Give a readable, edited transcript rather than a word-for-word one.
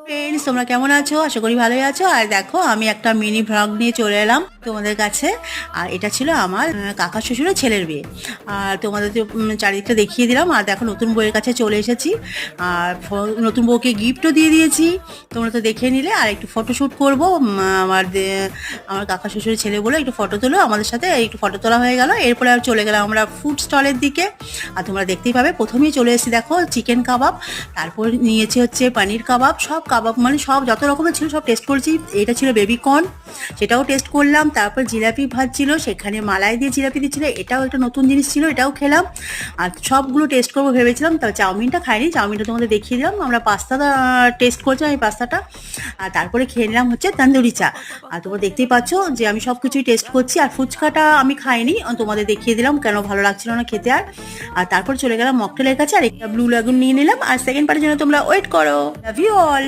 Friends, তোমরা কেমন আছো? আশা করি ভালোই আছো। আর দেখো, আমি একটা মিনি ভ্লগ নিয়ে চলে এলাম তোমাদের কাছে। আর এটা ছিল আমার কাকা শ্বশুরের ছেলের বিয়ে। আর তোমাদের তো চারিদিকটা দেখিয়ে দিলাম। আর দেখো, নতুন বউয়ের কাছে চলে এসেছি। আর নতুন বউকে গিফটও দিয়ে দিয়েছি, তোমরা তো দেখে নিলে। আর একটু ফটোশ্যুট করবো আমার কাকা শ্বশুরের ছেলে বলে একটু ফটো তোলো আমাদের সাথে। একটু ফটো তোলা হয়ে গেল, এরপরে আর চলে গেলাম আমরা ফুড স্টলের দিকে। আর তোমরা দেখতেই পাবে, প্রথমেই চলে এসেছি দেখো চিকেন কাবাব, তারপর নিয়েছি হচ্ছে পনির কাবাব। সব কাবাব মানে সব যত রকমের ছিল সব টেস্ট করেছি। এটা ছিল বেবি কর্ন, সেটাও টেস্ট করলাম। তারপর জিলাপি ভাজছিল, সেখানে মালাই দিয়ে জিলাপি দিচ্ছিল, এটাও একটা নতুন জিনিস ছিল, এটাও খেলাম। আর সবগুলো টেস্ট করবো ভেবেছিলাম, তবে চাউমিনটা খাইনি। চাউমিনটা তোমাদের দেখিয়ে দিলাম। আমরা পাস্তাটা টেস্ট করছিলাম, এই পাস্তাটা। আর তারপরে খেয়ে নিলাম হচ্ছে তন্দুরি চা। আর তোমরা দেখতেই পাচ্ছ যে আমি সব কিছুই টেস্ট করছি। আর ফুচকাটা আমি খাইনি, তোমাদের দেখিয়ে দিলাম কেন ভালো লাগছিল না খেতে। আর তারপর চলে গেলাম মকটেলের কাছে, আর একটা ব্লু লাগুন নিয়ে নিলাম। আর সেকেন্ড পার্টের জন্য তোমরা ওয়েট করো। Love you all.